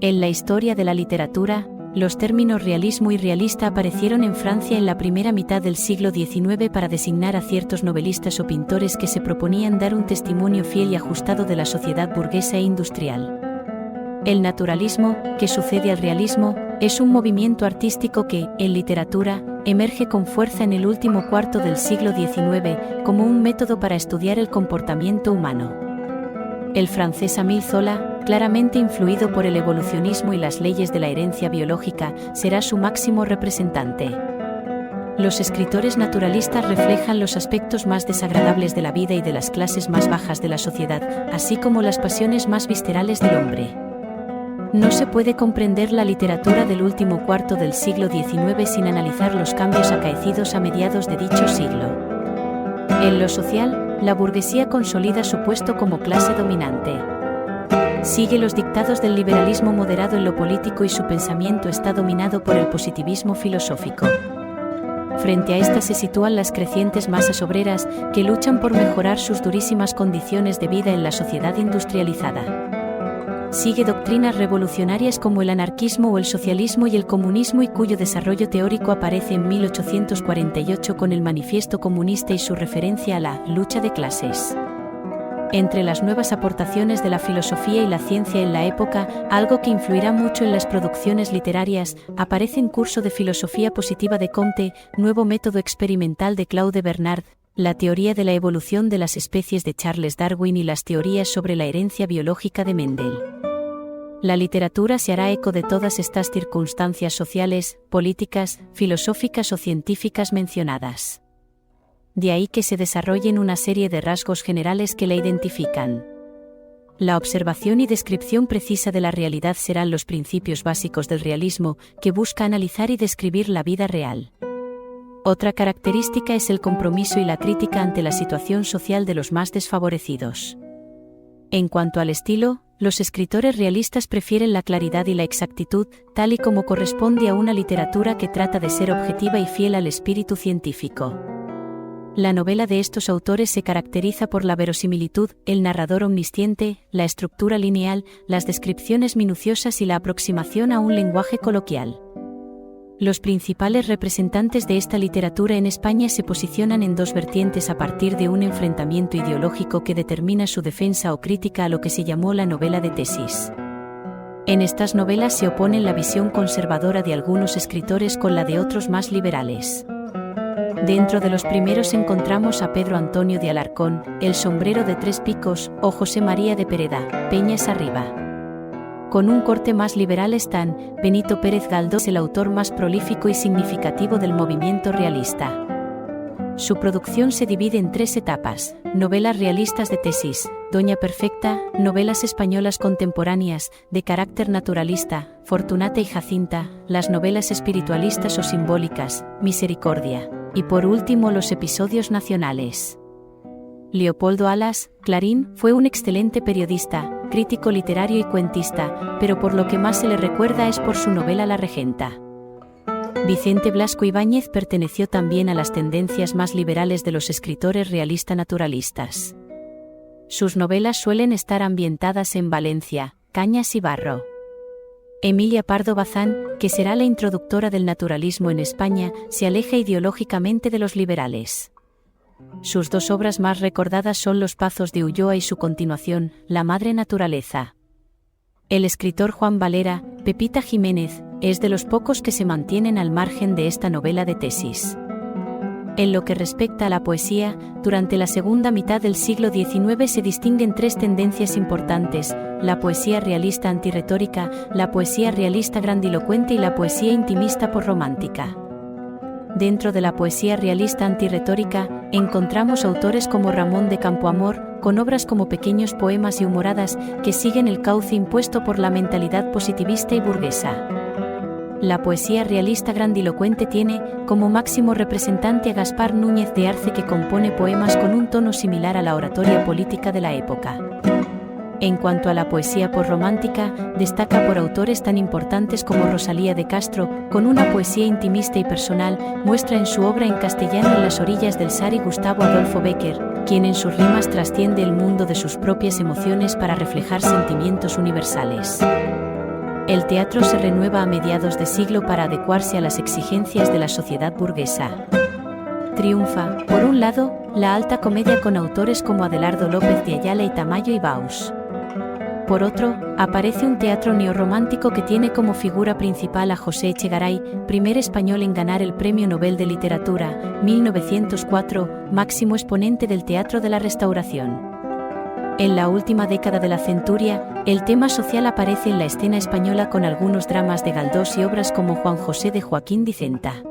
En la historia de la literatura, los términos realismo y realista aparecieron en Francia en la primera mitad del siglo XIX para designar a ciertos novelistas o pintores que se proponían dar un testimonio fiel y ajustado de la sociedad burguesa e industrial. El naturalismo, que sucede al realismo, es un movimiento artístico que, en literatura, emerge con fuerza en el último cuarto del siglo XIX como un método para estudiar el comportamiento humano. El francés Émile Zola, claramente influido por el evolucionismo y las leyes de la herencia biológica, será su máximo representante. Los escritores naturalistas reflejan los aspectos más desagradables de la vida y de las clases más bajas de la sociedad, así como las pasiones más viscerales del hombre. No se puede comprender la literatura del último cuarto del siglo XIX sin analizar los cambios acaecidos a mediados de dicho siglo. En lo social, la burguesía consolida su puesto como clase dominante. Sigue los dictados del liberalismo moderado en lo político y su pensamiento está dominado por el positivismo filosófico. Frente a esta se sitúan las crecientes masas obreras que luchan por mejorar sus durísimas condiciones de vida en la sociedad industrializada. Sigue doctrinas revolucionarias como el anarquismo o el socialismo y el comunismo y cuyo desarrollo teórico aparece en 1848 con el Manifiesto Comunista y su referencia a la lucha de clases. Entre las nuevas aportaciones de la filosofía y la ciencia en la época, algo que influirá mucho en las producciones literarias, aparece en Curso de Filosofía Positiva de Comte, Nuevo Método Experimental de Claude Bernard, la teoría de la evolución de las especies de Charles Darwin y las teorías sobre la herencia biológica de Mendel. La literatura se hará eco de todas estas circunstancias sociales, políticas, filosóficas o científicas mencionadas. De ahí que se desarrollen una serie de rasgos generales que la identifican. La observación y descripción precisa de la realidad serán los principios básicos del realismo, que busca analizar y describir la vida real. Otra característica es el compromiso y la crítica ante la situación social de los más desfavorecidos. En cuanto al estilo, los escritores realistas prefieren la claridad y la exactitud, tal y como corresponde a una literatura que trata de ser objetiva y fiel al espíritu científico. La novela de estos autores se caracteriza por la verosimilitud, el narrador omnisciente, la estructura lineal, las descripciones minuciosas y la aproximación a un lenguaje coloquial. Los principales representantes de esta literatura en España se posicionan en dos vertientes a partir de un enfrentamiento ideológico que determina su defensa o crítica a lo que se llamó la novela de tesis. En estas novelas se oponen la visión conservadora de algunos escritores con la de otros más liberales. Dentro de los primeros encontramos a Pedro Antonio de Alarcón, El sombrero de tres picos, o José María de Pereda, Peñas arriba. Con un corte más liberal están Benito Pérez Galdós, el autor más prolífico y significativo del movimiento realista. Su producción se divide en tres etapas: novelas realistas de tesis, Doña Perfecta, novelas españolas contemporáneas, de carácter naturalista, Fortunata y Jacinta, las novelas espiritualistas o simbólicas, Misericordia, y por último los episodios nacionales. Leopoldo Alas, Clarín, fue un excelente periodista, crítico literario y cuentista, pero por lo que más se le recuerda es por su novela La Regenta. Vicente Blasco Ibáñez perteneció también a las tendencias más liberales de los escritores realista-naturalistas. Sus novelas suelen estar ambientadas en Valencia, Cañas y Barro. Emilia Pardo Bazán, que será la introductora del naturalismo en España, se aleja ideológicamente de los liberales. Sus dos obras más recordadas son Los Pazos de Ulloa y su continuación, La Madre Naturaleza. El escritor Juan Valera, Pepita Jiménez, es de los pocos que se mantienen al margen de esta novela de tesis. En lo que respecta a la poesía, durante la segunda mitad del siglo XIX se distinguen tres tendencias importantes: la poesía realista antirretórica, la poesía realista grandilocuente y la poesía intimista posromántica. Dentro de la poesía realista antirretórica, encontramos autores como Ramón de Campoamor, con obras como pequeños poemas y humoradas, que siguen el cauce impuesto por la mentalidad positivista y burguesa. La poesía realista grandilocuente tiene, como máximo representante a Gaspar Núñez de Arce, que compone poemas con un tono similar a la oratoria política de la época. En cuanto a la poesía posromántica, destaca por autores tan importantes como Rosalía de Castro, con una poesía intimista y personal, muestra en su obra en castellano En las orillas del Sar y Gustavo Adolfo Bécquer, quien en sus rimas trasciende el mundo de sus propias emociones para reflejar sentimientos universales. El teatro se renueva a mediados de siglo para adecuarse a las exigencias de la sociedad burguesa. Triunfa, por un lado, la alta comedia con autores como Adelardo López de Ayala y Tamayo y Baus. Por otro, aparece un teatro neorromántico que tiene como figura principal a José Echegaray, primer español en ganar el Premio Nobel de Literatura, 1904, máximo exponente del teatro de la Restauración. En la última década de la centuria, el tema social aparece en la escena española con algunos dramas de Galdós y obras como Juan José de Joaquín Dicenta.